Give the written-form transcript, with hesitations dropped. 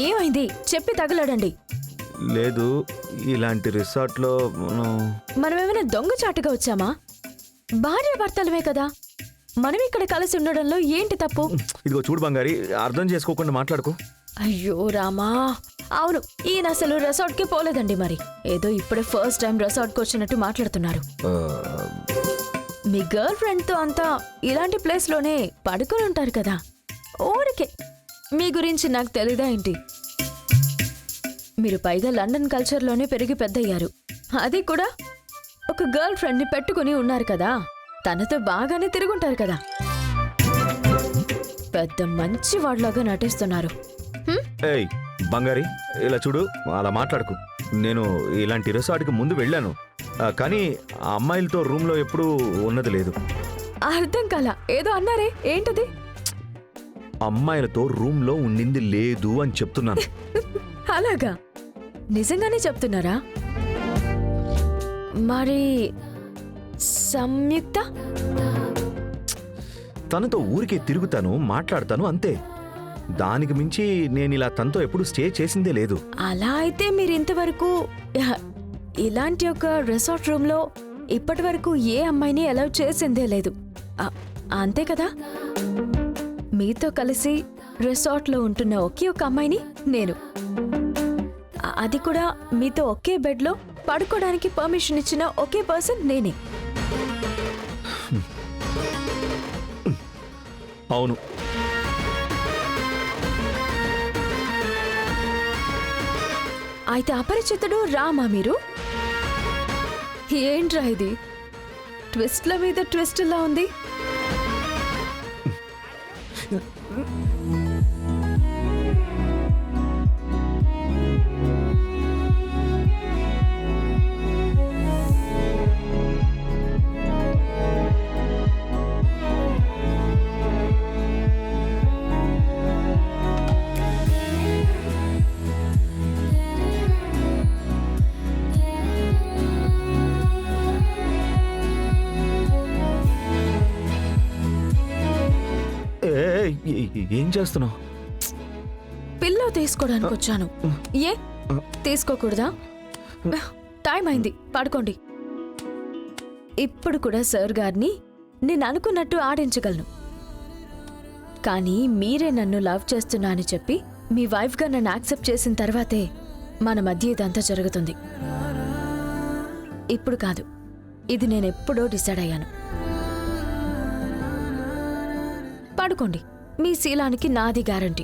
ఏమైంది చెప్పి తగలడండి. లేదు, ఇలాంటి రిసార్ట్లో మనమేమైనా దొంగచాటుగా వచ్చామా? భార్య భర్తలమే కదా, మనం ఇక్కడ కలిసి ఉండడంలో ఏంటి తప్పు? ఇదిగో చూడు బంగారి, అర్థం చేసుకోకుండా మాట్లాడుకో. అయ్యో రామా, అవును, ఈయన అసలు రిసార్ట్కి పోలేదండి. మరి ఏదో ఇప్పుడే ఫస్ట్ టైం రిసార్ట్కి వచ్చినట్టు మాట్లాడుతున్నారు. మీ గర్ల్ ఫ్రెండ్తో అంతా ఇలాంటి ప్లేస్లోనే పడుకుని ఉంటారు కదా. ఊరికే మీ గురించి నాకు తెలీదా ఏంటి? మీరు పైగా లండన్ కల్చర్లోనే పెరిగి పెద్దయ్యారు. అది కూడా ఒక గర్ల్ ఫ్రెండ్ని పెట్టుకుని ఉన్నారు కదా, తనతో బాగానే తిరుగుంటారు కదా. పెద్ద మంచి వాడిలాగా నటిస్తున్నారు. ఏయ్ బంగారి, ఇలా చూడు, అలా మాట్లాడుకు. నేను ఇలాంటి రిసార్ట్కి ముందు వెళ్ళాను, కానీ ఆ అమ్మాయిలతో రూమ్లో ఎప్పుడూ ఉన్నది లేదు. అర్థం కాలా, ఏదో అన్నారే, ఏంటది? అమ్మాయిలతో రూమ్లో ఉండింది లేదు అని చెప్తున్నాను. అలాగా? నిజంగానే చెప్తున్నారా? మరి సంయుక్త? తనతో ఊరికే తిరుగుతాను, మాట్లాడతాను, అంతే. దానికి మించి నేను ఇలా తనతో ఎప్పుడు స్టే చేసిందే లేదు. అలా అయితే మీరు ఇంతవరకు ఇలాంటి ఒక రిసార్ట్ రూమ్లో ఇప్పటి వరకు ఏ అమ్మాయిని అలౌ చేసిందే లేదు, అంతే కదా? మీతో కలిసి రిసార్ట్లో ఉంటున్న ఒకే ఒక అమ్మాయిని నేను, అది కూడా మీతో ఒకే బెడ్లో పడుకోవడానికి పర్మిషన్ ఇచ్చిన ఒకే పర్సన్ నేనే. అవును. అయితే అపరిచితుడు రామా మీరు? ఏంట్రా ఇది, ట్విస్ట్ల మీద ట్విస్ట్లా ఉంది. ఏం చేస్తున్నావు? పిల్లో తీసుకోవడానికి వచ్చాను. ఏ తీసుకోకూడదా? టైం అయింది, పడుకోండి. ఇప్పుడు కూడా సార్ గారిని నేను అనుకున్నట్టు ఆడించగలను, కానీ మీరే నన్ను లవ్ చేస్తున్నా అని చెప్పి మీ వైఫ్గా నన్ను యాక్సెప్ట్ చేసిన తర్వాతే మన మధ్య ఇదంతా జరుగుతుంది. ఇప్పుడు కాదు, ఇది నేనెప్పుడో డిసైడ్ అయ్యాను. పడుకోండి, మీ శీలానికి నాది గ్యారంటీ.